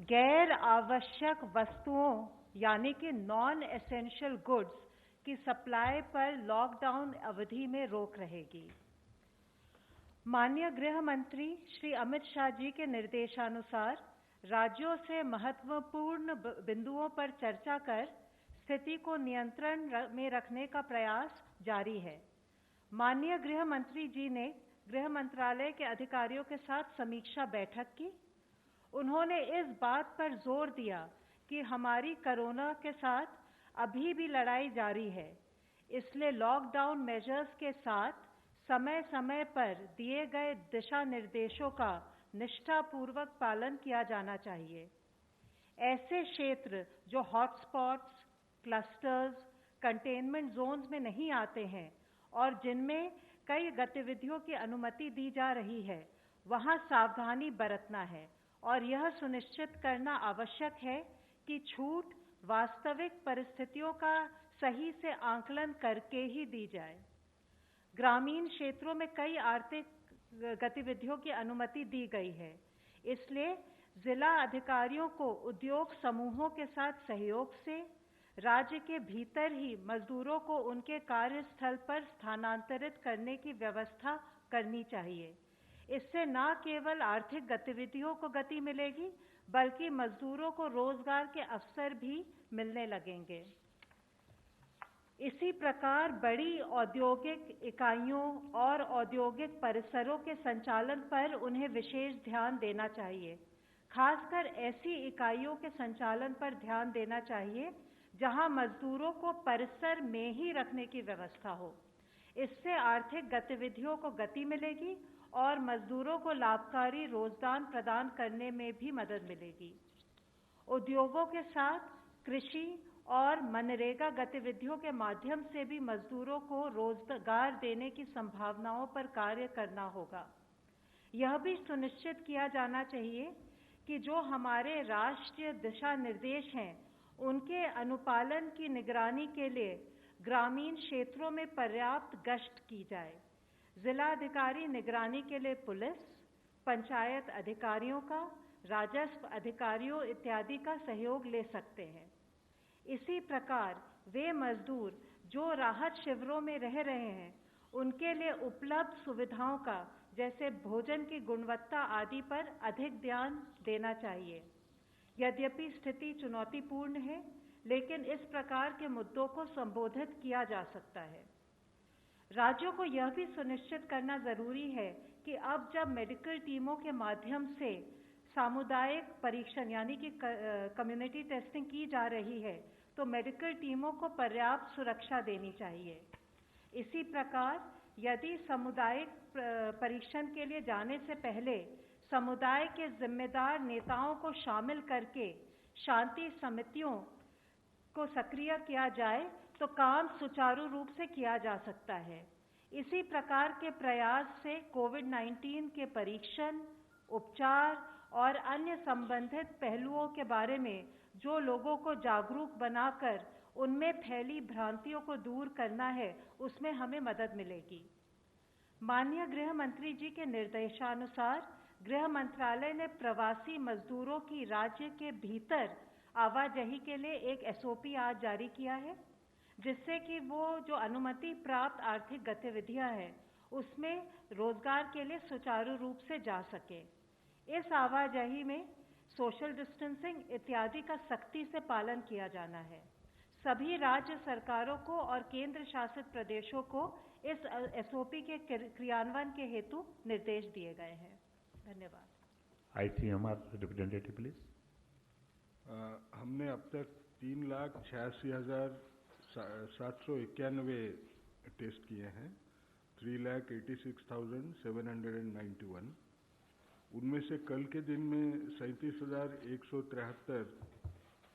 गैर आवश्यक वस्तुओं यानी कि नॉन एसेंशियल गुड्स की सप्लाई पर लॉकडाउन अवधि में रोक रहेगी। माननीय गृह मंत्री श्री अमित शाह जी के निर्देशानुसार राज्यों से महत्वपूर्ण बिंदुओं पर चर्चा कर स्थिति को नियंत्रण में रखने का प्रयास जारी है। माननीय गृह मंत्री जी ने गृह मंत्रालय के अधिकारियों के साथ समीक्षा बैठक की। उन्होंने इस बात पर जोर दिया कि हमारी कोरोना के साथ अभी भी लड़ाई जारी है, इसलिए लॉकडाउन मेजर्स के साथ समय समय पर दिए गए दिशा निर्देशों का निष्ठापूर्वक पालन किया जाना चाहिए। ऐसे क्षेत्र जो हॉटस्पॉट्स, क्लस्टर्स, कंटेनमेंट जोन्स में नहीं आते हैं और जिनमें कई गतिविधियों की अनुमति दी जा रही है, वहां सावधानी बरतना है और यह सुनिश्चित करना आवश्यक है कि छूट वास्तविक परिस्थितियों का सही से आकलन करके ही दी जाए। ग्रामीण क्षेत्रों में कई आर्थिक गतिविधियों की अनुमति दी गई है, इसलिए जिला अधिकारियों को उद्योग समूहों के साथ सहयोग से राज्य के भीतर ही मजदूरों को उनके कार्यस्थल पर स्थानांतरित करने की व्यवस्था करनी चाहिए। इससे न केवल आर्थिक गतिविधियों को गति मिलेगी, बल्कि मजदूरों को रोजगार के अवसर भी मिलने लगेंगे। इसी प्रकार बड़ी औद्योगिक इकाइयों और औद्योगिक परिसरों के संचालन पर उन्हें विशेष ध्यान देना चाहिए। खासकर ऐसी इकाइयों के संचालन पर ध्यान देना चाहिए जहां मजदूरों को परिसर में ही रखने की व्यवस्था हो। इससे आर्थिक गतिविधियों को गति मिलेगी और मजदूरों को लाभकारी रोजगार प्रदान करने में भी मदद मिलेगी। उद्योगों के साथ कृषि और मनरेगा गतिविधियों के माध्यम से भी मजदूरों को रोजगार देने की संभावनाओं पर कार्य करना होगा। यह भी सुनिश्चित किया जाना चाहिए कि जो हमारे राष्ट्रीय दिशा निर्देश हैं, उनके अनुपालन की निगरानी के लिए ग्रामीण क्षेत्रों में पर्याप्त गश्त की जाए। जिलाधिकारी निगरानी के लिए पुलिस, पंचायत अधिकारियों का, राजस्व अधिकारियों इत्यादि का सहयोग ले सकते हैं। इसी प्रकार वे मजदूर जो राहत शिविरों में रह रहे हैं, उनके लिए उपलब्ध सुविधाओं का, जैसे भोजन की गुणवत्ता आदि पर अधिक ध्यान देना चाहिए। यद्यपि स्थिति चुनौतीपूर्ण है, लेकिन इस प्रकार के मुद्दों को संबोधित किया जा सकता है। राज्यों को यह भी सुनिश्चित करना जरूरी है कि अब जब मेडिकल टीमों के माध्यम से सामुदायिक परीक्षण यानी कि कम्युनिटी टेस्टिंग की जा रही है, तो मेडिकल टीमों को पर्याप्त सुरक्षा देनी चाहिए। इसी प्रकार यदि सामुदायिक परीक्षण के लिए जाने से पहले समुदाय के जिम्मेदार नेताओं को शामिल करके शांति समितियों को सक्रिय किया जाए, तो काम सुचारू रूप से किया जा सकता है। इसी प्रकार के प्रयास से कोविड-19 के परीक्षण, उपचार और अन्य संबंधित पहलुओं के बारे में जो लोगों को जागरूक बनाकर उनमें फैली भ्रांतियों को दूर करना है, उसमें हमें मदद मिलेगी। माननीय गृह मंत्री जी के निर्देशानुसार गृह मंत्रालय ने प्रवासी मजदूरों की राज्य के भीतर आवाजाही के लिए एक SOP आज जारी किया है, जिससे कि वो जो अनुमति प्राप्त आर्थिक गतिविधियां हैं, उसमें रोजगार के लिए सुचारू रूप से जा सके। इस आवाजाही में सोशल डिस्टेंसिंग इत्यादि का सख्ती से पालन किया जाना है। सभी राज्य सरकारों को और केंद्र शासित प्रदेशों को इस SOP के क्रियान्वयन के हेतु निर्देश दिए गए हैं। धन्यवाद। ICMR representative please. हमने अब तक 3,86,791 टेस्ट किए हैं, 3,86,791। उनमें से कल के दिन में 37,173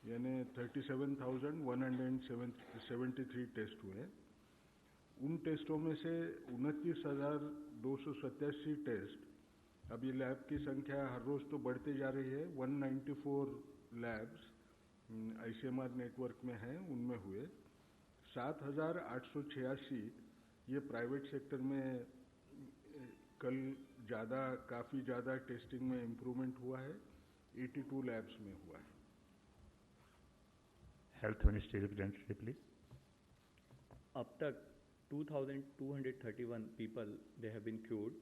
यानी 37,173 टेस्ट हुए। उन टेस्टों में से 29,287 टेस्ट, अब ये लैब की संख्या हर रोज तो बढ़ती जा रही है, 194 लैब्स ICMR नेटवर्क में हैं, उनमें हुए। 7,886 ये प्राइवेट सेक्टर में कल काफ़ी ज़्यादा टेस्टिंग में इम्प्रूवमेंट हुआ है। 82 लैब्स में हुआ है। Health Ministry representative, please. अब तक 2,231 people they have been cured,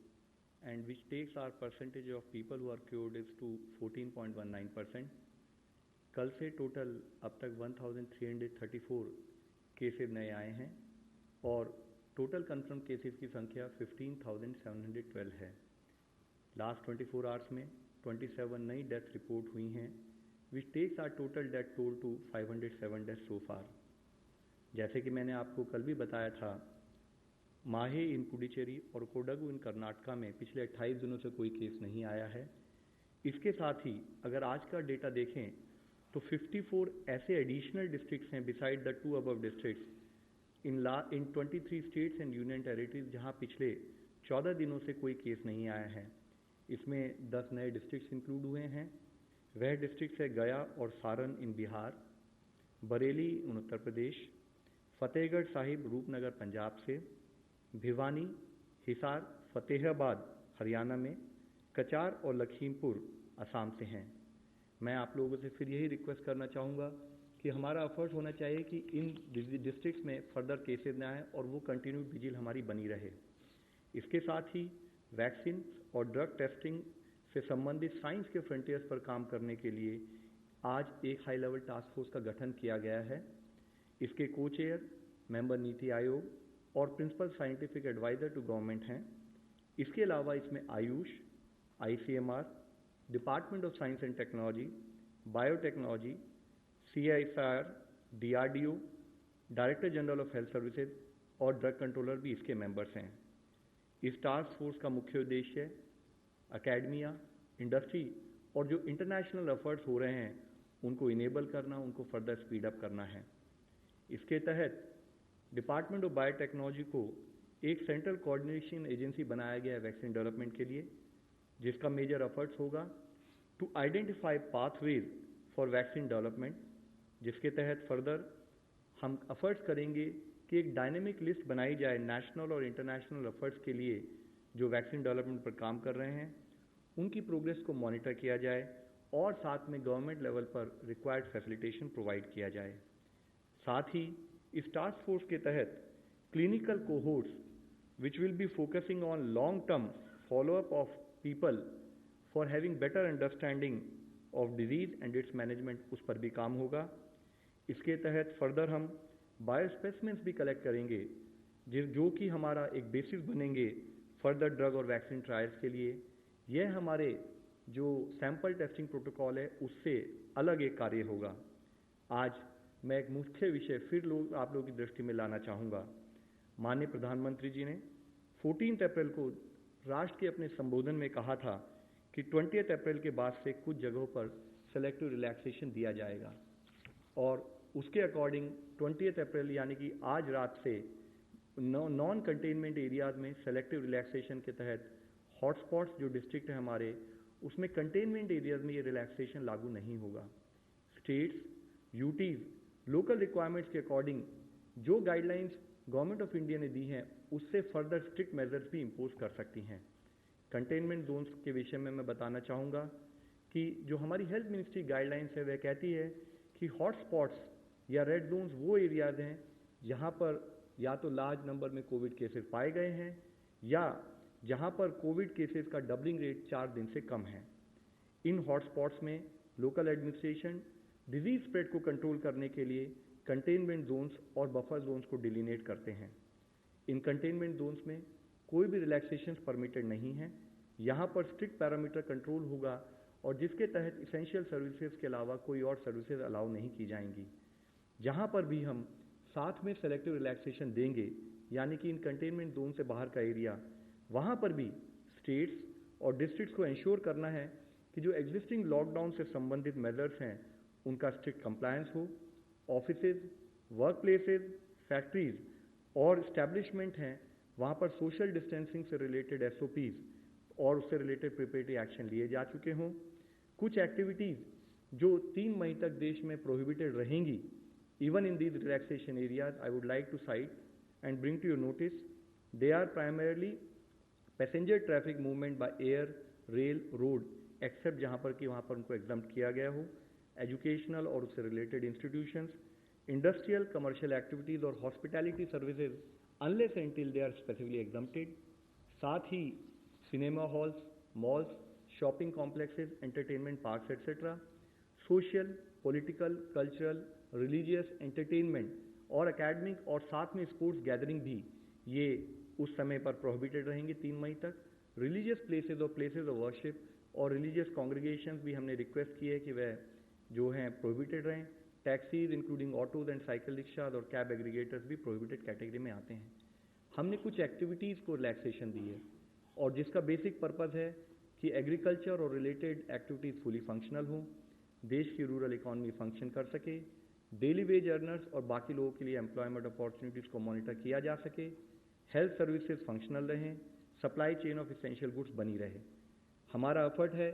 and which takes our percentage of people who are cured is to 14.19%. कल से टोटल अब तक 1,334 केसेस नए आए हैं और टोटल कंफर्म केसेस की संख्या 15,712 है। लास्ट 24 आवर्स में 27 नई डेथ रिपोर्ट हुई हैं, which takes are total death toll to 507 death so far. जैसे कि मैंने आपको कल भी बताया था, माहे इन पुडुचेरी और कोडगु इन कर्नाटका में पिछले 28 दिनों से कोई केस नहीं आया है। इसके साथ ही अगर आज का डेटा देखें तो 54 ऐसे एडिशनल डिस्ट्रिक्ट्स हैं beside the 2 above districts in 23 states and union territories जहां पिछले 14 दिनों से कोई केस नहीं आया है। इसमें 10 नए डिस्ट्रिक्ट्स इंक्लूड हुए हैं। वह डिस्ट्रिक्ट्स है गया और सारण इन बिहार, बरेली इन उत्तर प्रदेश, फतेहगढ़ साहिब रूपनगर पंजाब से, भिवानी, हिसार, फतेहाबाद हरियाणा में, कचार और लखीमपुर असम से हैं। मैं आप लोगों से फिर यही रिक्वेस्ट करना चाहूँगा कि हमारा एफर्ट होना चाहिए कि इन डिस्ट्रिक्ट्स में फर्दर केसेस ना आए और वो कंटिन्यू विजिल हमारी बनी रहे। इसके साथ ही वैक्सीन और ड्रग टेस्टिंग से संबंधित साइंस के फ्रंटियर्स पर काम करने के लिए आज एक हाई लेवल टास्क फोर्स का गठन किया गया है। इसके को चेयर मेंबर नीति आयोग और principal scientific adviser to government हैं। इसके अलावा इसमें AYUSH, ICMR, department of science and technology, biotechnology, CSIR, DRDO, director general of health services और ड्रग कंट्रोलर भी इसके मेंबर्स हैं। इस टास्क फोर्स का मुख्य उद्देश्य अकेडमिया, इंडस्ट्री और जो इंटरनेशनल एफर्ट्स हो रहे हैं उनको इनेबल करना, उनको फर्दर स्पीड अप करना है। इसके तहत डिपार्टमेंट ऑफ बायोटेक्नोलॉजी को एक सेंट्रल कोऑर्डिनेशन एजेंसी बनाया गया है वैक्सीन डेवलपमेंट के लिए, जिसका मेजर एफर्ट्स होगा to identify pathways for vaccine development, जिसके तहत फर्दर हम एफर्ट्स करेंगे कि एक डायनेमिक लिस्ट बनाई जाए नेशनल और इंटरनेशनल एफर्ट्स के लिए जो वैक्सीन डेवलपमेंट पर काम कर रहे हैं, उनकी प्रोग्रेस को मॉनिटर किया जाए और साथ में गवर्नमेंट लेवल पर रिक्वायर्ड फैसिलिटेशन प्रोवाइड किया जाए। साथ ही इस टास्क फोर्स के तहत clinical cohorts which will be focusing on long term follow up of people for having better understanding of disease and it's management, उस पर भी काम होगा। इसके तहत फर्दर हम बायोस्पेसिमेंट्स भी कलेक्ट करेंगे जो कि हमारा एक बेसिस बनेंगे फर्दर ड्रग और वैक्सीन ट्रायल्स के लिए। यह हमारे जो सैंपल टेस्टिंग प्रोटोकॉल है उससे अलग एक कार्य होगा। आज मैं एक मुख्य विषय फिर आप लोगों की दृष्टि में लाना चाहूँगा। माननीय प्रधानमंत्री जी ने 14 अप्रैल को राष्ट्र के अपने संबोधन में कहा था कि 20 अप्रैल के बाद से कुछ जगहों पर सेलेक्टिव रिलैक्सेशन दिया जाएगा और उसके अकॉर्डिंग 20 अप्रैल यानी कि आज रात से नॉन कंटेनमेंट एरियाज में सेलेक्टिव रिलैक्सेशन के तहत हॉटस्पॉट्स जो डिस्ट्रिक्ट है हमारे, उसमें कंटेनमेंट एरियाज में ये रिलैक्सेशन लागू नहीं होगा। स्टेट्स, यूटीज लोकल रिक्वायरमेंट्स के अकॉर्डिंग जो गाइडलाइंस गवर्नमेंट ऑफ इंडिया ने दी हैं उससे फर्दर स्ट्रिक्ट मेजर्स भी इम्पोज कर सकती हैं। कंटेनमेंट जोन्स के विषय में मैं बताना चाहूँगा कि जो हमारी हेल्थ मिनिस्ट्री गाइडलाइंस है वह कहती है कि हॉटस्पॉट्स या रेड जोन्स वो एरियाज हैं जहाँ पर या तो लार्ज नंबर में कोविड केसेस पाए गए हैं या जहाँ पर कोविड केसेस का डबलिंग रेट 4 दिन से कम है। इन हॉटस्पॉट्स में लोकल एडमिनिस्ट्रेशन डिजीज स्प्रेड को कंट्रोल करने के लिए कंटेनमेंट जोन्स और बफर जोन्स को डिलिनेट करते हैं। इन कंटेनमेंट जोन्स में कोई भी रिलैक्सेशंस परमिटेड नहीं है। यहाँ पर स्ट्रिक्ट पैरामीटर कंट्रोल होगा और जिसके तहत इसेंशियल सर्विसेज के अलावा कोई और सर्विसेज अलाउ नहीं की जाएंगी। जहाँ पर भी हम साथ में सेलेक्टिव रिलैक्सेशन देंगे यानी कि इन कंटेनमेंट जोन से बाहर का एरिया, वहाँ पर भी स्टेट्स और डिस्ट्रिक्ट्स को इंश्योर करना है कि जो एग्जिस्टिंग लॉकडाउन से संबंधित मेजर्स हैं उनका स्ट्रिक्ट कंप्लायंस हो। ऑफिसेज, वर्क प्लेसेज, फैक्ट्रीज और इस्टेब्लिशमेंट हैं वहाँ पर सोशल डिस्टेंसिंग से रिलेटेड SOPs और उससे रिलेटेड प्रिपरेटरी एक्शन लिए जा चुके हों। कुछ एक्टिविटीज़ जो 3 मई तक देश में प्रोहिबिटेड रहेंगी, even in these relaxation areas, I would like to cite and bring to your notice. They are primarily passenger traffic movement by air, rail, road except जहाँ पर कि वहाँ पर उनको एग्जाम्प्ट किया गया हो, एजुकेशनल और उससे related institutions, industrial, commercial activities और hospitality services unless and till they are specifically exempted. साथ ही cinema halls, malls, shopping complexes, entertainment parks etcetera, social, political, cultural, religious, entertainment और एकेडमिक और साथ में स्पोर्ट्स गैदरिंग भी ये उस समय पर प्रोहिबिटेड रहेंगे 3 मई तक। रिलीजियस प्लेसेस और प्लेसेस ऑफ वर्शिप और रिलीजियस कॉन्ग्रीगेशंस भी हमने रिक्वेस्ट की है कि वह जो हैं प्रोहिबिटेड रहें। Taxis including autos and cycle rickshaws और कैब एग्रीगेटर्स भी प्रोहिबिटेड कैटेगरी में आते हैं। हमने कुछ एक्टिविटीज़ को रिलैक्सेशन दी है और जिसका बेसिक पर्पज़ है कि एग्रीकल्चर और रिलेटेड एक्टिविटीज़ फुली फंक्शनल हों, देश की रूरल इकॉनमी फंक्शन कर सके, डेली वेज अर्नर्स और बाकी लोगों के लिए एम्प्लॉयमेंट अपॉर्चुनिटीज़ को मॉनिटर किया जा सके, हेल्थ सर्विसेज फंक्शनल रहें, supply chain of essential goods बनी रहे। हमारा एफर्ट है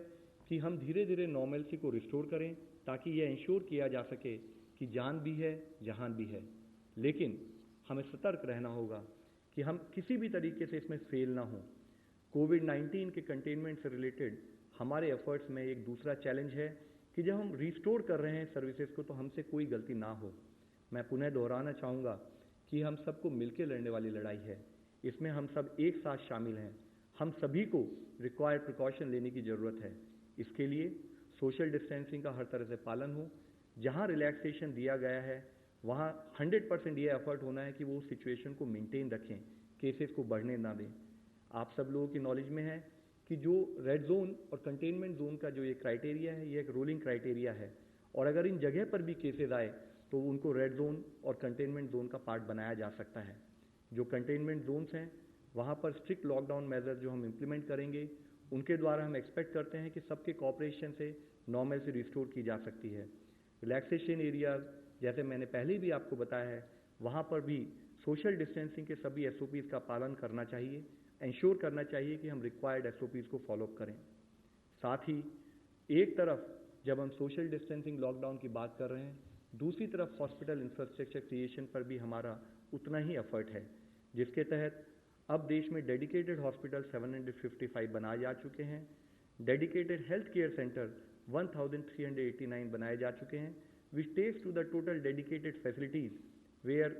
कि हम धीरे धीरे नॉर्मलसी को रिस्टोर करें ताकि यह इंश्योर किया जा सके कि जान भी है, जहान भी है। लेकिन हमें सतर्क रहना होगा कि हम किसी भी तरीके से इसमें फेल ना हों। कोविड-19 के कंटेनमेंट से रिलेटेड हमारे एफर्ट्स में एक दूसरा चैलेंज है कि जब हम रिस्टोर कर रहे हैं सर्विसेज को तो हमसे कोई गलती ना हो। मैं पुनः दोहराना चाहूँगा कि हम सबको मिलकर लड़ने वाली लड़ाई है, इसमें हम सब एक साथ शामिल हैं। हम सभी को रिक्वायर्ड प्रिकॉशन लेने की ज़रूरत है। इसके लिए सोशल डिस्टेंसिंग का हर तरह से पालन हो। जहाँ रिलैक्सेशन दिया गया है वहाँ 100% ये एफर्ट होना है कि वो सिचुएशन को मेंटेन रखें, केसेस को बढ़ने ना दें। आप सब लोगों की नॉलेज में है कि जो रेड जोन और कंटेनमेंट जोन का जो ये क्राइटेरिया है, ये एक रोलिंग क्राइटेरिया है और अगर इन जगह पर भी केसेस आए तो उनको रेड जोन और कंटेनमेंट जोन का पार्ट बनाया जा सकता है। जो कंटेनमेंट जोन्स हैं वहाँ पर स्ट्रिक्ट लॉकडाउन मेजर जो हम इम्प्लीमेंट करेंगे उनके द्वारा हम एक्सपेक्ट करते हैं कि सबके कॉपरेशन से नॉर्मल से रिस्टोर की जा सकती है। रिलैक्सेशन एरियाज जैसे मैंने पहले भी आपको बताया है वहाँ पर भी सोशल डिस्टेंसिंग के सभी SOPs का पालन करना चाहिए, इंश्योर करना चाहिए कि हम रिक्वायर्ड SOPs को फॉलोअप करें। साथ ही एक तरफ जब हम सोशल डिस्टेंसिंग लॉकडाउन की बात कर रहे हैं, दूसरी तरफ हॉस्पिटल इंफ्रास्ट्रक्चर क्रिएशन पर भी हमारा उतना ही एफर्ट है, जिसके तहत अब देश में डेडिकेटेड हॉस्पिटल 755 बनाए जा चुके हैं, डेडिकेटेड हेल्थ केयर सेंटर 1389 बनाए जा चुके हैं, which takes to the total dedicated facilities where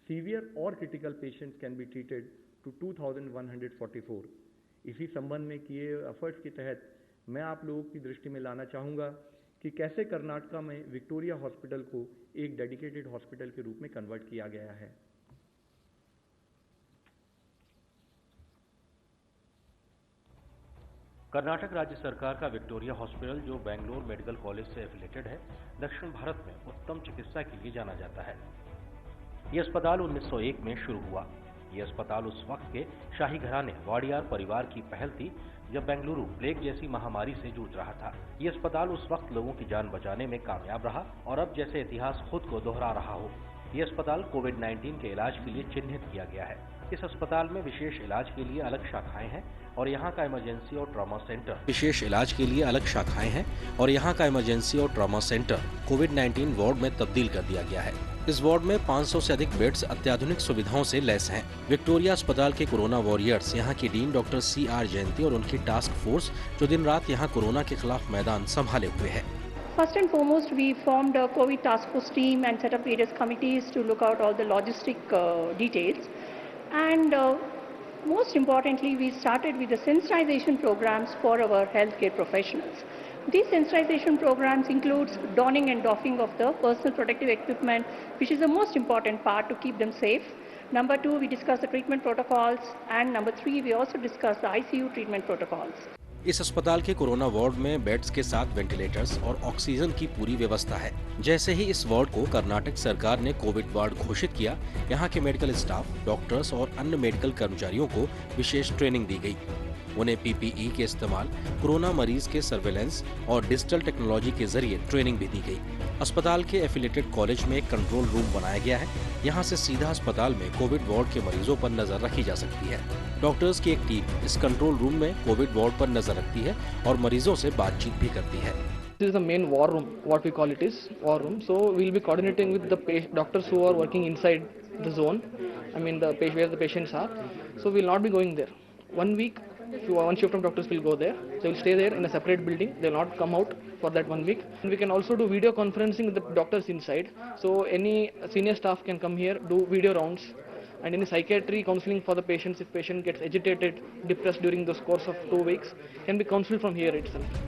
severe or critical patients can be treated to 2144। इसी संबंध में किए एफर्ट्स के तहत मैं आप लोगों की दृष्टि में लाना चाहूँगा कि कैसे कर्नाटका में विक्टोरिया हॉस्पिटल को एक डेडिकेटेड हॉस्पिटल के रूप में कन्वर्ट किया गया है। कर्नाटक राज्य सरकार का विक्टोरिया हॉस्पिटल जो बेंगलोर मेडिकल कॉलेज से एफिलेटेड है, दक्षिण भारत में उत्तम चिकित्सा के लिए जाना जाता है। ये अस्पताल 1901 में शुरू हुआ। ये अस्पताल उस वक्त के शाही घराने वाडियार परिवार की पहल थी जब बेंगलुरु प्लेग जैसी महामारी से जूझ रहा था। ये अस्पताल उस वक्त लोगों की जान बचाने में कामयाब रहा और अब जैसे इतिहास खुद को दोहरा रहा हो। ये अस्पताल कोविड-19 के इलाज के लिए चिन्हित किया गया है। इस अस्पताल में विशेष इलाज के लिए अलग शाखाएं हैं और यहाँ का इमरजेंसी और ट्रॉमा सेंटर कोविड-19 वार्ड में तब्दील कर दिया गया है। इस वार्ड में 500 से अधिक बेड्स अत्याधुनिक सुविधाओं से लैस हैं। विक्टोरिया अस्पताल के कोरोना वॉरियर्स यहाँ की डीन डॉक्टर CR जयंती और उनकी टास्क फोर्स जो दिन रात यहाँ कोरोना के खिलाफ मैदान संभाले हुए है। First and foremost, we formed a COVID task force team and set up various committees to look out all the logistic details. And most importantly, we started with the sensitization programs for our healthcare professionals. These sensitization programs includes donning and doffing of the personal protective equipment, which is the most important part to keep them safe. Number 2, we discuss the treatment protocols, and number 3, we also discuss the ICU treatment protocols. इस अस्पताल के corona ward में beds के साथ ventilators और oxygen की पूरी व्यवस्था है। जैसे ही इस वार्ड को कर्नाटक सरकार ने कोविड वार्ड घोषित किया, यहाँ के मेडिकल स्टाफ, डॉक्टर्स और अन्य मेडिकल कर्मचारियों को विशेष ट्रेनिंग दी गई। उन्हें PPE के इस्तेमाल, कोरोना मरीज के सर्वेलेंस और डिजिटल टेक्नोलॉजी के जरिए ट्रेनिंग भी दी गई। अस्पताल के एफिलेटेड कॉलेज में एक कंट्रोल रूम बनाया गया है। यहाँ से सीधा अस्पताल में कोविड वार्ड के मरीजों पर नजर रखी जा सकती है। डॉक्टर्स की एक टीम इस कंट्रोल रूम में कोविड वार्ड पर नजर रखती है और मरीजों से बातचीत भी करती है। This is the main war room, what we call it is war room. So we'll be coordinating with the doctors who are working inside the zone. I mean where the patients are. So we'll not be going there. 1 week One shift of doctors will go there. They will stay there in a separate building. They will not come out for that 1 week. And we can also do video conferencing with the doctors inside. So any senior staff can come here, do video rounds, and any psychiatry counseling for the patients. If patient gets agitated, depressed during the course of 2 weeks, can be counseled from here itself.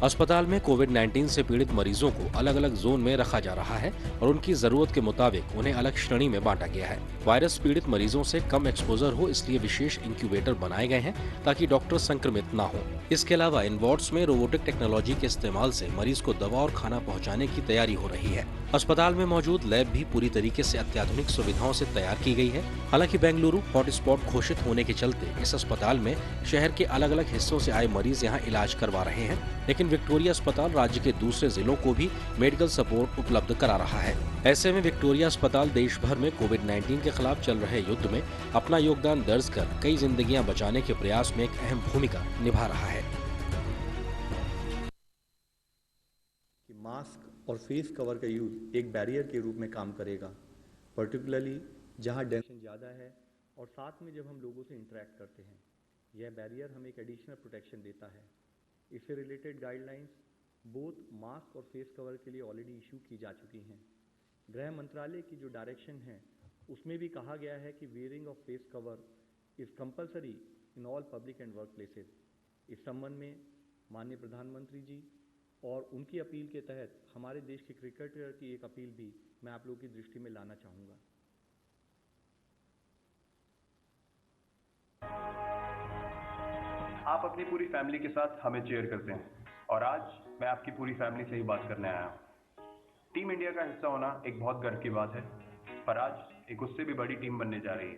अस्पताल में कोविड-19 से पीड़ित मरीजों को अलग अलग zone में रखा जा रहा है और उनकी जरूरत के मुताबिक उन्हें अलग श्रेणी में बांटा गया है। वायरस पीड़ित मरीजों से कम एक्सपोजर हो, इसलिए विशेष इंक्यूबेटर बनाए गए हैं ताकि डॉक्टर संक्रमित ना हो। इसके अलावा इन वार्ड्स में रोबोटिक टेक्नोलॉजी के इस्तेमाल से मरीज को दवा और खाना पहुँचाने की तैयारी हो रही है। अस्पताल में मौजूद लैब भी पूरी तरीके से अत्याधुनिक सुविधाओं से तैयार की गई है। हालांकि बेंगलुरु हॉटस्पॉट घोषित होने के चलते इस अस्पताल में शहर के अलग अलग हिस्सों से आए मरीज यहां इलाज करवा रहे हैं, लेकिन विक्टोरिया अस्पताल राज्य के दूसरे जिलों को भी मेडिकल सपोर्ट उपलब्ध करा रहा है। ऐसे में विक्टोरिया अस्पताल देश भर में कोविड-19 के खिलाफ चल रहे युद्ध में अपना योगदान दर्ज कर कई जिंदगियां बचाने के प्रयास में एक अहम भूमिका निभा रहा है। मास्क और फेस कवर का यूज एक बैरियर के रूप में काम करेगा, पर्टिकुलरली जहां डेंसिटी ज़्यादा है और साथ में जब हम लोगों से इंटरेक्ट करते हैं, यह बैरियर हमें एक एडिशनल प्रोटेक्शन देता है। इससे रिलेटेड गाइडलाइंस बोथ मास्क और फेस कवर के लिए ऑलरेडी इशू की जा चुकी हैं। गृह मंत्रालय की जो डायरेक्शन है उसमें भी कहा गया है कि wearing of face cover is compulsory in all public and work places. इस संबंध में माननीय प्रधानमंत्री जी और उनकी अपील के तहत हमारे देश के क्रिकेटर की एक अपील भी मैं आप लोगों की दृष्टि में लाना चाहूँगा। आप अपनी पूरी फैमिली के साथ हमें चेयर करते हैं और आज मैं आपकी पूरी फैमिली से ही बात करने आया हूँ। टीम इंडिया का हिस्सा होना एक बहुत गर्व की बात है, पर आज एक उससे भी बड़ी टीम बनने जा रही है,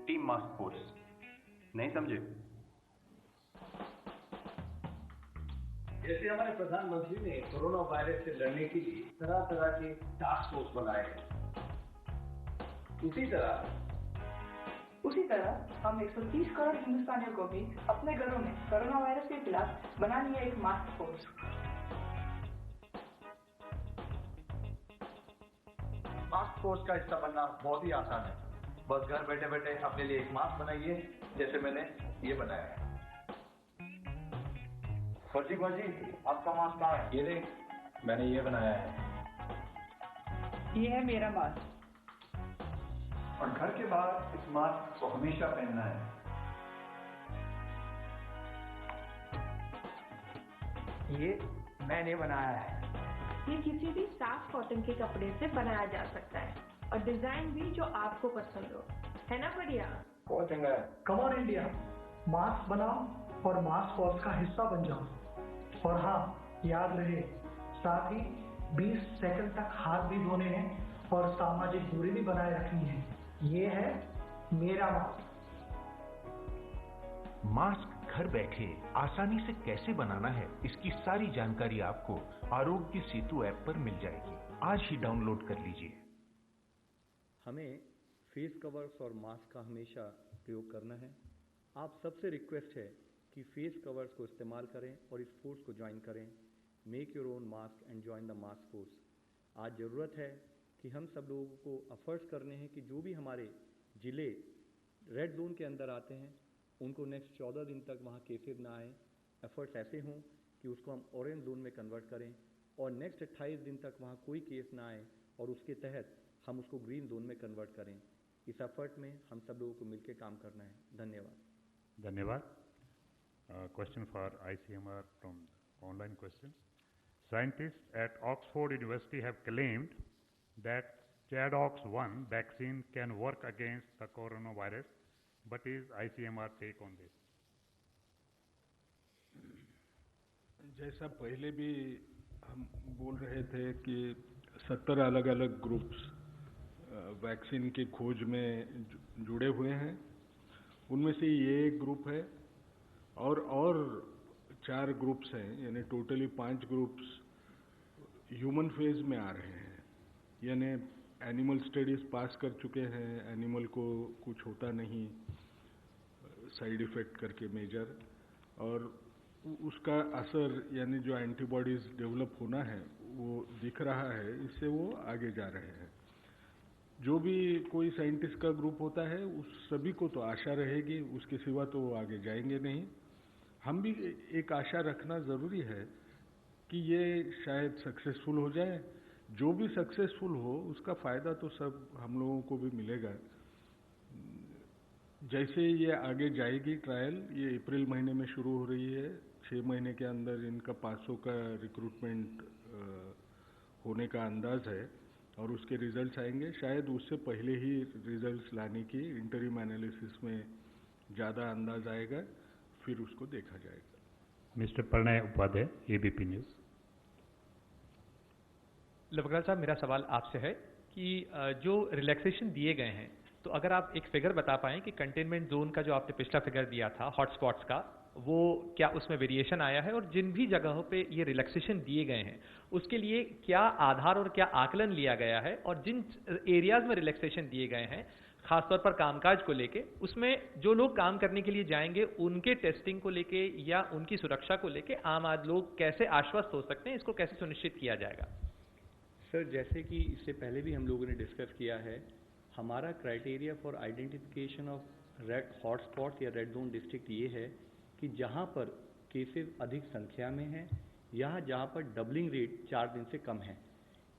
टीम मास्क फोर्स। नहीं समझे? जैसे हमारे प्रधानमंत्री ने कोरोना वायरस से लड़ने के लिए तरह तरह के टास्क फोर्स बनाए हैं, उसी तरह हम 130 करोड़ हिंदुस्तानियों को भी अपने घरों में कोरोना वायरस के खिलाफ बनानी है एक मास्क फोर्स। मास्क फोर्स का हिस्सा बनना बहुत ही आसान है। बस घर बैठे बैठे अपने लिए एक मास्क बनाइए, जैसे मैंने ये बनाया है। फर्जी आपका मास्क कहाँ है? ये देख, मैंने ये बनाया है। ये है मेरा मास्क। और घर के बाहर इस मास्क को हमेशा पहनना है। ये मैंने बनाया है। ये किसी भी साफ कॉटन के कपड़े से बनाया जा सकता है और डिजाइन भी जो आपको पसंद हो, है ना बढ़िया? बहुत चंगा है। कम ऑन इंडिया, मास्क बनाओ और मास्क फोर्स का हिस्सा बन जाओ। और हाँ, याद रहे, साथ ही 20 सेकंड तक हाथ भी धोने हैं और सामाजिक दूरी भी बनाए रखनी है। ये है मेरा मास्क। मास्क घर बैठे आसानी से कैसे बनाना है, इसकी सारी जानकारी आपको आरोग्य सेतु ऐप पर मिल जाएगी। आज ही डाउनलोड कर लीजिए। हमें फेस कवर्स और मास्क का हमेशा प्रयोग करना है। आप सबसे रिक्वेस्ट है कि फेस कवर्स को इस्तेमाल करें और इस फोर्स को ज्वाइन करें। Make your own mask and join the mask force. आज ज़रूरत है कि हम सब लोगों को एफर्ट्स करने हैं कि जो भी हमारे ज़िले रेड जोन के अंदर आते हैं उनको नेक्स्ट 14 दिन तक वहाँ केसेस ना आए। एफर्ट्स ऐसे हों कि उसको हम ऑरेंज जोन में कन्वर्ट करें और नेक्स्ट 28 दिन तक वहाँ कोई केस ना आए और उसके तहत हम उसको ग्रीन जोन में कन्वर्ट करें। इस एफर्ट में हम सब लोगों को मिलकर काम करना है। धन्यवाद। धन्यवाद। Question for ICMR from online questions. Scientists at Oxford University have claimed that ChAdOx1 vaccine can work against the coronavirus. What is ICMR take on this? जैसा पहले भी हम बोल रहे थे कि 70 अलग अलग ग्रुप्स वैक्सीन की खोज में जुड़े हुए हैं। उनमें से ये एक ग्रुप है और 4 ग्रुप्स हैं, यानी टोटली 5 ग्रुप्स ह्यूमन फेज में आ रहे हैं। यानी एनिमल स्टडीज पास कर चुके हैं, एनिमल को कुछ होता नहीं साइड इफेक्ट करके मेजर, और उसका असर यानी जो एंटीबॉडीज डेवलप होना है वो दिख रहा है, इससे वो आगे जा रहे हैं। जो भी कोई साइंटिस्ट का ग्रुप होता है उस सभी को तो आशा रहेगी, उसके सिवा तो वो आगे जाएंगे नहीं। हम भी एक आशा रखना ज़रूरी है कि ये शायद सक्सेसफुल हो जाए। जो भी सक्सेसफुल हो उसका फ़ायदा तो सब हम लोगों को भी मिलेगा। जैसे ये आगे जाएगी ट्रायल, ये अप्रैल महीने में शुरू हो रही है। 6 महीने के अंदर इनका 500 का रिक्रूटमेंट होने का अंदाज है और उसके रिजल्ट्स आएंगे। शायद उससे पहले ही रिजल्ट्स लाने की इंटरिम एनालिसिस में ज़्यादा अंदाज आएगा, फिर उसको देखा जाएगा। Mr Pranay Upadhyay, ABP news. लवकराल साहब, मेरा सवाल आपसे है कि जो रिलैक्सेशन दिए गए हैं, तो अगर आप एक फिगर बता पाएं कि कंटेनमेंट जोन का जो आपने पिछला फिगर दिया था हॉटस्पॉट्स का, वो क्या उसमें वेरिएशन आया है, और जिन भी जगहों पे ये रिलैक्सेशन दिए गए हैं उसके लिए क्या आधार और क्या आकलन लिया गया है, और जिन एरियाज में रिलैक्सेशन दिए गए हैं खासतौर पर कामकाज को लेके, उसमें जो लोग काम करने के लिए जाएंगे उनके टेस्टिंग को लेके या उनकी सुरक्षा को लेके आम आदमी लोग कैसे आश्वस्त हो सकते हैं, इसको कैसे सुनिश्चित किया जाएगा? सर, जैसे कि इससे पहले भी हम लोगों ने डिस्कस किया है, हमारा criteria for identification of red hotspot या रेड जोन डिस्ट्रिक्ट ये है कि जहां पर केसेस अधिक संख्या में हैं या जहां पर डबलिंग रेट 4 दिन से कम है।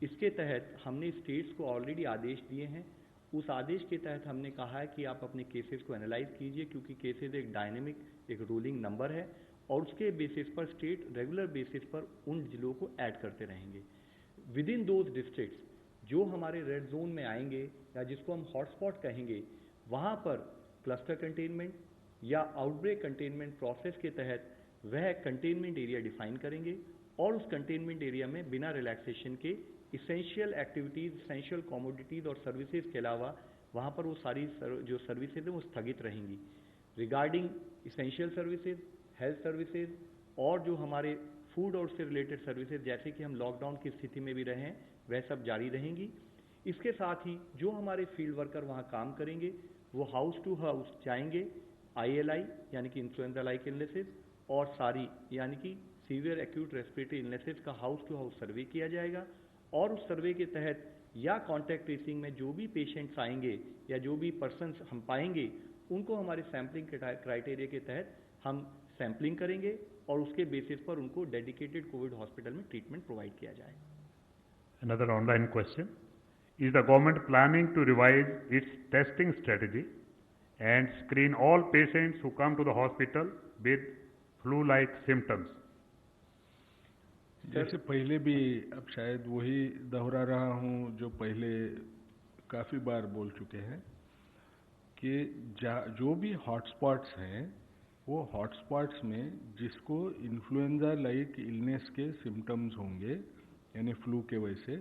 इसके तहत हमने स्टेट्स को ऑलरेडी आदेश दिए हैं। उस आदेश के तहत हमने कहा है कि आप अपने केसेस को एनालाइज कीजिए, क्योंकि केसेस एक डायनेमिक, एक रूलिंग नंबर है, और उसके बेसिस पर स्टेट रेगुलर बेसिस पर उन जिलों को ऐड करते रहेंगे। विद इन दोज डिस्ट्रिक्ट्स जो हमारे रेड जोन में आएंगे या जिसको हम हॉटस्पॉट कहेंगे, वहाँ पर क्लस्टर कंटेनमेंट या आउटब्रेक कंटेनमेंट प्रोसेस के तहत वह कंटेनमेंट एरिया डिफाइन करेंगे, और उस कंटेनमेंट एरिया में बिना रिलैक्सेशन के इसेंशियल एक्टिविटीज़, इसेंशियल कमोडिटीज़ और सर्विसेज के अलावा वहाँ पर वो सारी जो सर्विसेज हैं वो स्थगित रहेंगी। Regarding essential services, health services और जो हमारे फूड और उससे रिलेटेड सर्विसेज, जैसे कि हम लॉकडाउन की स्थिति में भी रहे हैं, वह सब जारी रहेंगी। इसके साथ ही जो हमारे फील्ड वर्कर वहाँ काम करेंगे वो हाउस टू हाउस जाएंगे, ILI यानी कि इन्फ्लुएंजा लाइक इलनेसेस और सारी यानी कि सीवियर एक्यूट रेस्पिरेटरी इलनेसेस का हाउस टू हाउस सर्वे किया जाएगा, और उस सर्वे के तहत या कॉन्टैक्ट ट्रेसिंग में जो भी पेशेंट्स आएंगे या जो भी पर्सन्स हम पाएंगे उनको हमारे सैम्पलिंग क्राइटेरिया के तहत हम सैम्पलिंग करेंगे और उसके बेसिस पर उनको डेडिकेटेड कोविड हॉस्पिटल में ट्रीटमेंट प्रोवाइड किया जाएगा। Another online question. Is the government planning to revise its testing strategy and screen all patients who come to the hospital with flu-like symptoms? जैसे पहले भी, अब शायद वही दोहरा रहा हूँ जो पहले काफ़ी बार बोल चुके हैं कि जो भी हॉटस्पॉट्स हैं वो हॉटस्पॉट्स में जिसको इन्फ्लुएंजा लाइक इलनेस के सिम्टम्स होंगे यानी फ्लू के वजह,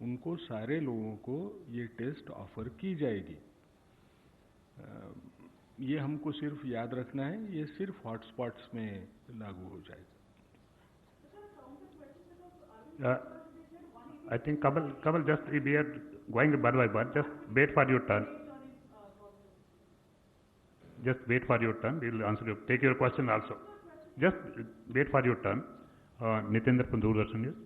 उनको सारे लोगों को ये टेस्ट ऑफर की जाएगी। ये हमको सिर्फ याद रखना है, ये सिर्फ हॉटस्पॉट्स में लागू हो जाएगा। I think Kamal, just we are going one by one. Just wait for your turn. Just wait for your turn. We will answer you. Take your question also. Just wait for your turn. Nitendra from Doordarshan News.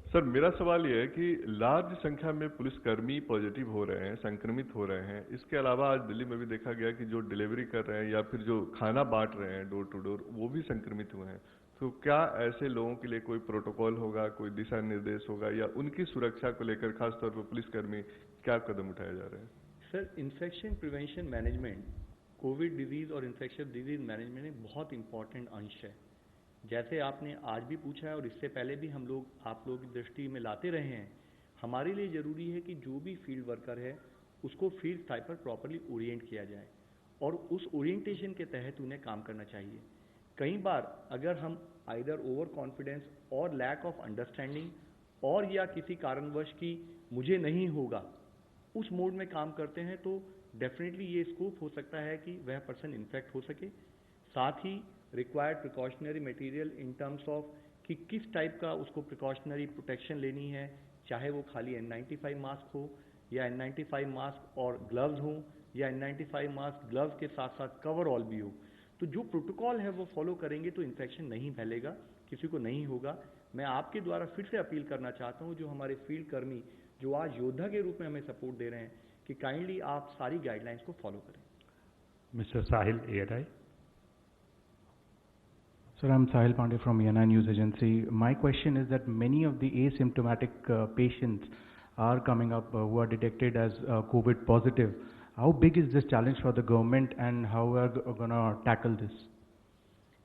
Sir, मेरा सवाल यह है कि large संख्या में पुलिसकर्मी positive हो रहे हैं, संक्रमित हो रहे हैं। इसके अलावा आज दिल्ली में भी देखा गया कि जो डिलीवरी कर रहे हैं या फिर जो खाना बांट रहे हैं डोर टू डोर, वो भी संक्रमित हुए हैं। तो क्या ऐसे लोगों के लिए कोई प्रोटोकॉल होगा, कोई दिशा निर्देश होगा, या उनकी सुरक्षा को लेकर खासतौर पर पुलिसकर्मी क्या कदम उठाए जा रहे हैं? Sir, infection prevention management, Covid disease और इन्फेक्शन डिजीज़ मैनेजमेंट एक बहुत इंपॉर्टेंट अंश है। जैसे आपने आज भी पूछा है और इससे पहले भी हम लोग आप लोगों की दृष्टि में लाते रहे हैं, हमारे लिए ज़रूरी है कि जो भी फील्ड वर्कर है उसको फील्ड टाइप पर प्रॉपरली ओरिएंट किया जाए और उस ओरिएंटेशन के तहत उन्हें काम करना चाहिए। कई बार अगर हम आइदर ओवर कॉन्फिडेंस और लैक ऑफ अंडरस्टैंडिंग और या किसी कारणवश कि मुझे नहीं होगा उस मोड में काम करते हैं, तो डेफिनेटली ये स्कोप हो सकता है कि वह पर्सन इन्फेक्ट हो सके। साथ ही required precautionary material in terms of कि किस टाइप का उसको प्रिकॉशनरी प्रोटेक्शन लेनी है, चाहे वो खाली N95 मास्क हो या N95 मास्क और ग्लव्स हो या N95 मास्क ग्लव्स के साथ साथ कवर ऑल भी हो। तो जो प्रोटोकॉल है वो फॉलो करेंगे तो इन्फेक्शन नहीं फैलेगा, किसी को नहीं होगा। मैं आपके द्वारा फिर से अपील करना चाहता हूँ जो हमारे फील्ड कर्मी जो आज योद्धा के रूप में हमें सपोर्ट दे रहे हैं कि काइंडली आप सारी गाइडलाइंस को फॉलो करें। Mr. Sahil, ANI. Sir, I'm Sahil Pandey from ANI News Agency. My question is that many of the asymptomatic patients are coming up who are detected as COVID positive. How big is this challenge for the government and how are we going to tackle this?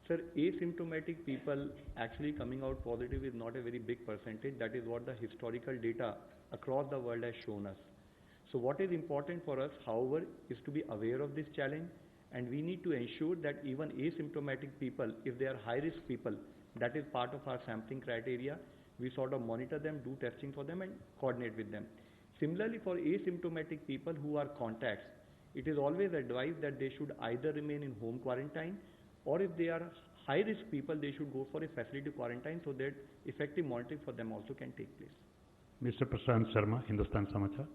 Sir, asymptomatic people actually coming out positive is not a very big percentage. That is what the historical data across the world has shown us. So what is important for us, however, is to be aware of this challenge, and we need to ensure that even asymptomatic people, if they are high-risk people, that is part of our sampling criteria, we sort of monitor them, do testing for them and coordinate with them. Similarly, for asymptomatic people who are contacts, it is always advised that they should either remain in home quarantine, or if they are high-risk people, they should go for a facility quarantine so that effective monitoring for them also can take place. Mr. Prashant Sharma, Hindustan Samachar.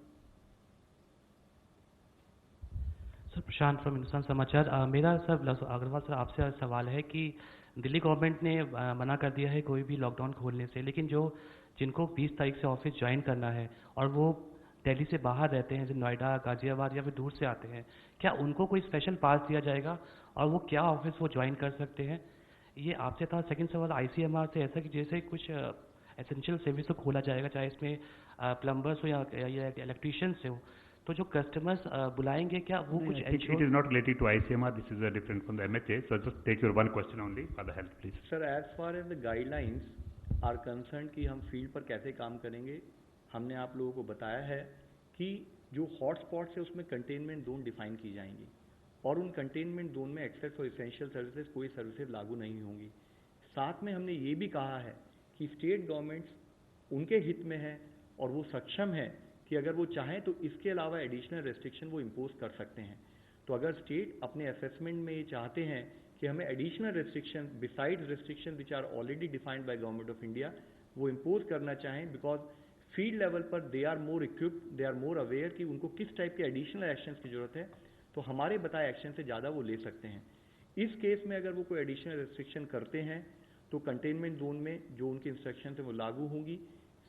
Sir Prashant from Hindustan समाचार। मेरा sir Agarwal sir आपसे सवाल है कि Delhi government ने मना कर दिया है कोई भी लॉकडाउन खोलने से, लेकिन जिनको 20 तारीख से ऑफिस ज्वाइन करना है और वो दिल्ली से बाहर रहते हैं, जैसे नोएडा, गाजियाबाद या फिर दूर से आते हैं, क्या उनको कोई स्पेशल पास दिया जाएगा और वो क्या ऑफिस वो ज्वाइन कर सकते हैं? ये आपसे था। सेकंड सवाल ICMR से ऐसा कि जैसे कुछ एसेंशियल सर्विस को खोला जाएगा, चाहे इसमें प्लम्बर्स हो या इलेक्ट्रीशियंस हो, तो जो कस्टमर्स बुलाएंगे क्या वो कुछ It is not related to ICMR. This is different from the MHA. So just take your one question only for the health, please. Sir, as far as the guidelines are concerned कि हम field पर कैसे काम करेंगे, हमने आप लोगों को बताया है कि जो हॉटस्पॉट्स है उसमें कंटेनमेंट जोन डिफाइन की जाएंगी और उन कंटेनमेंट जोन में एक्सेप्ट फॉर एसेंशियल सर्विसेज कोई सर्विसेज लागू नहीं होंगी। साथ में हमने ये भी कहा है कि स्टेट गवर्नमेंट्स उनके हित में है और वो सक्षम है कि अगर वो चाहें तो इसके अलावा एडिशनल रेस्ट्रिक्शन वो इम्पोज कर सकते हैं। तो अगर स्टेट अपने असेसमेंट में ये चाहते हैं कि हमें additional restriction besides restriction which are already defined by government of India वो इम्पोज करना चाहें, बिकॉज फील्ड लेवल पर they are more equipped, they are more aware कि उनको किस टाइप के एडिशनल एक्शंस की जरूरत है, तो हमारे बताए एक्शन से ज़्यादा वो ले सकते हैं। इस केस में अगर वो कोई एडिशनल रेस्ट्रिक्शन करते हैं तो कंटेनमेंट जोन में जो उनकी इंस्ट्रक्शन है वो लागू होंगी।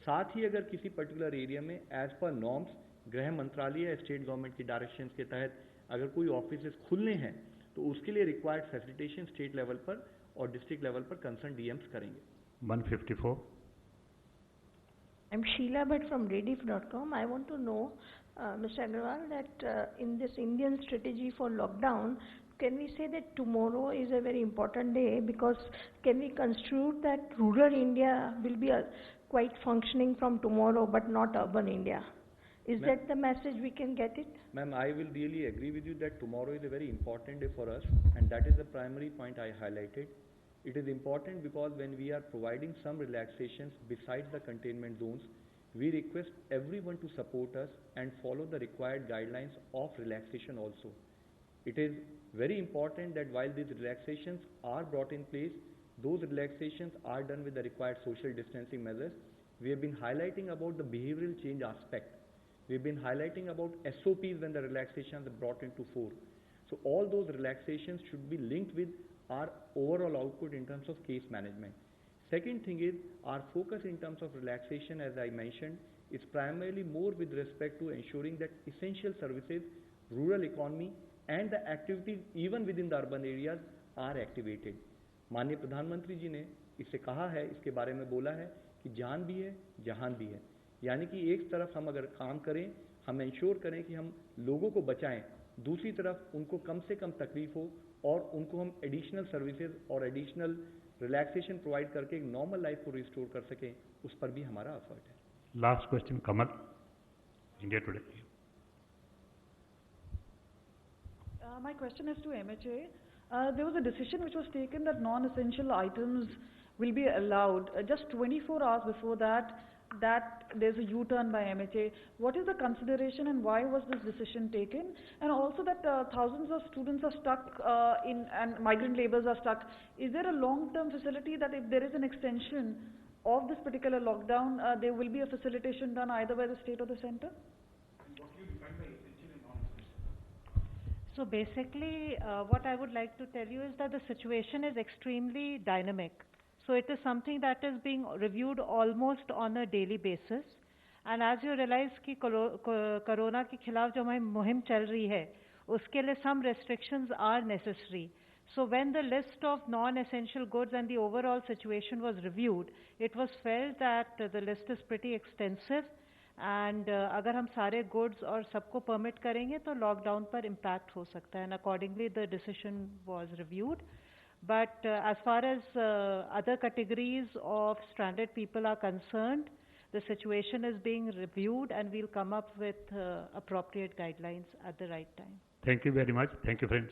साथ ही अगर किसी पर्टिकुलर एरिया में एज पर नॉर्म्स गृह मंत्रालय या स्टेट गवर्नमेंट की डायरेक्शंस के तहत अगर कोई ऑफिस खुलने हैं तो उसके लिए रिक्वायर्ड फैसिलिटेशन स्टेट लेवल पर और डिस्ट्रिक्ट लेवल पर कंसर्न DMs करेंगे। 154. I'm Sheila Bhatt from Rediff.com. I want to know, Mr. Agarwal, that in this Indian strategy for lockdown, can we say that tomorrow is a very important day, because can we construe that rural India will be quite functioning from tomorrow but not urban India? Is that the message we can get it? Ma'am, I will really agree with you that tomorrow is a very important day for us, and that is the primary point I highlighted. It is important because when we are providing some relaxations besides the containment zones, we request everyone to support us and follow the required guidelines of relaxation also. It is very important that while these relaxations are brought in place, those relaxations are done with the required social distancing measures. We have been highlighting about the behavioral change aspect. We've been highlighting about SOPs when the relaxations are brought into fore. So all those relaxations should be linked with our overall output in terms of case management. Second thing is our focus in terms of relaxation, as I mentioned, is primarily more with respect to ensuring that essential services, rural economy and the activities even within the urban areas are activated. माननीय प्रधानमंत्री जी ने इससे कहा है, इसके बारे में बोला है कि जान भी है जहान भी है, यानी कि एक तरफ हम अगर काम करें, हम इंश्योर करें कि हम लोगों को बचाएं, दूसरी तरफ उनको कम से कम तकलीफ हो और उनको हम एडिशनल सर्विसेज और एडिशनल रिलैक्सेशन प्रोवाइड करके एक नॉर्मल लाइफ को रिस्टोर कर सकें, उस पर भी हमारा एफर्ट है। Last question Kamal, India today. My question is to MHA. There was a decision which was taken that non-essential items will be allowed. Just 24 hours before that there's a U-turn by MHA. What is the consideration and why was this decision taken? And also that thousands of students are stuck and migrant laborers are stuck. Is there a long-term facility that if there is an extension of this particular lockdown, there will be a facilitation done either by the state or the center? So basically, what I would like to tell you is that the situation is extremely dynamic. So it is something that is being reviewed almost on a daily basis. And as you realize कि corona के खिलाफ जो हमारी मुहिम चल रही है, उसके लिए some restrictions are necessary. So when the list of non-essential goods and the overall situation was reviewed, it was felt that the list is pretty extensive and अगर हम सारे goods और सबको permit करेंगे तो lockdown पर impact हो सकता है, and accordingly the decision was reviewed. But as far as other categories of stranded people are concerned, the situation is being reviewed and we'll come up with appropriate guidelines at the right time. Thank you very much. Thank you, friends.